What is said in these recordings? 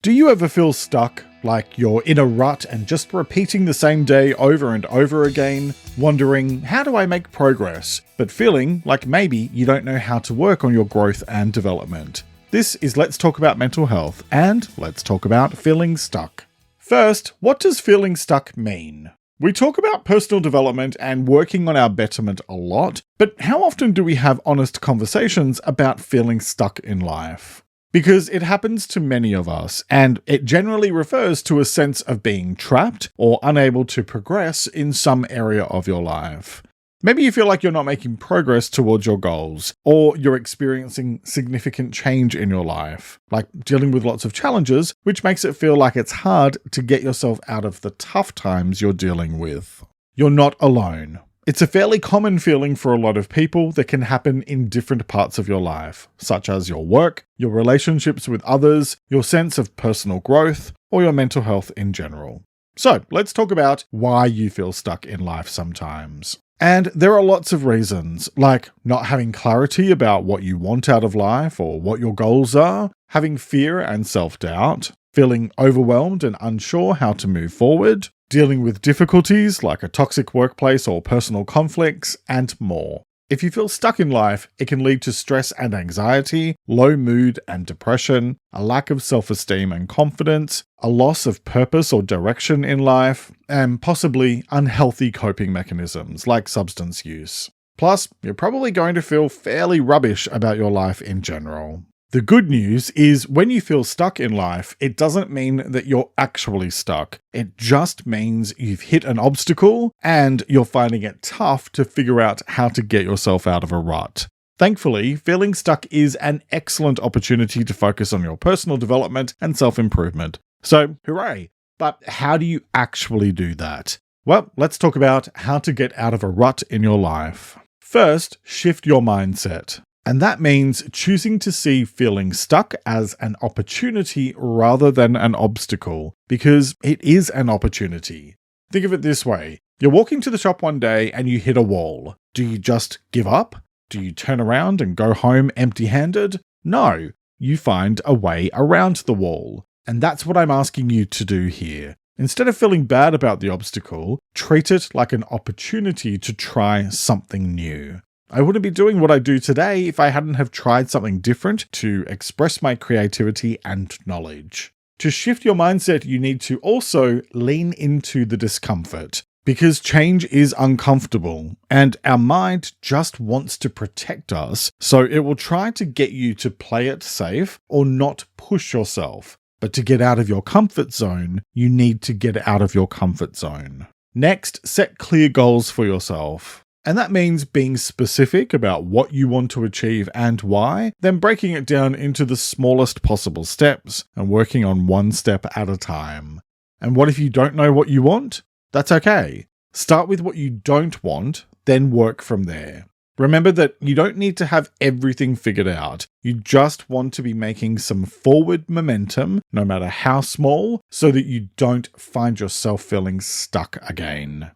Do you ever feel stuck, like you're in a rut and just repeating the same day over and over again, wondering, how do I make progress, but feeling like maybe you don't know how to work on your growth and development? This is Let's Talk About Mental Health, and let's talk about feeling stuck. First, what does feeling stuck mean? We talk about personal development and working on our betterment a lot, but how often do we have honest conversations about feeling stuck in life? Because it happens to many of us, and it generally refers to a sense of being trapped or unable to progress in some area of your life. Maybe you feel like you're not making progress towards your goals, or you're experiencing significant change in your life, like dealing with lots of challenges, which makes it feel like it's hard to get yourself out of the tough times you're dealing with. You're not alone. It's a fairly common feeling for a lot of people that can happen in different parts of your life, such as your work, your relationships with others, your sense of personal growth, or your mental health in general. So let's talk about why you feel stuck in life sometimes. And there are lots of reasons, like not having clarity about what you want out of life or what your goals are, having fear and self-doubt, feeling overwhelmed and unsure how to move forward, dealing with difficulties like a toxic workplace or personal conflicts, and more. If you feel stuck in life, it can lead to stress and anxiety, low mood and depression, a lack of self-esteem and confidence, a loss of purpose or direction in life, and possibly unhealthy coping mechanisms like substance use. Plus, you're probably going to feel fairly rubbish about your life in general. The good news is when you feel stuck in life, it doesn't mean that you're actually stuck. It just means you've hit an obstacle and you're finding it tough to figure out how to get yourself out of a rut. Thankfully, feeling stuck is an excellent opportunity to focus on your personal development and self-improvement. So, hooray! But how do you actually do that? Well, let's talk about how to get out of a rut in your life. First, shift your mindset. And that means choosing to see feeling stuck as an opportunity rather than an obstacle, because it is an opportunity. Think of it this way. You're walking to the shop one day and you hit a wall. Do you just give up? Do you turn around and go home empty-handed? No, you find a way around the wall. And that's what I'm asking you to do here. Instead of feeling bad about the obstacle, treat it like an opportunity to try something new. I wouldn't be doing what I do today if I hadn't have tried something different to express my creativity and knowledge. To shift your mindset, you need to also lean into the discomfort, because change is uncomfortable, and our mind just wants to protect us, so it will try to get you to play it safe or not push yourself. But to get out of your comfort zone, you need to get out of your comfort zone. Next, set clear goals for yourself. And that means being specific about what you want to achieve and why, then breaking it down into the smallest possible steps and working on one step at a time. And what if you don't know what you want? That's okay. Start with what you don't want, then work from there. Remember that you don't need to have everything figured out. You just want to be making some forward momentum, no matter how small, so that you don't find yourself feeling stuck again.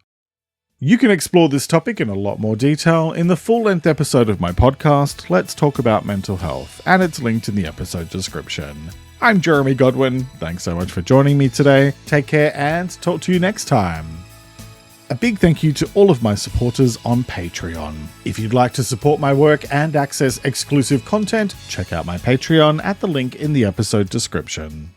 You can explore this topic in a lot more detail in the full-length episode of my podcast, Let's Talk About Mental Health, and it's linked in the episode description. I'm Jeremy Godwin. Thanks so much for joining me today. Take care and talk to you next time. A big thank you to all of my supporters on Patreon. If you'd like to support my work and access exclusive content, check out my Patreon at the link in the episode description.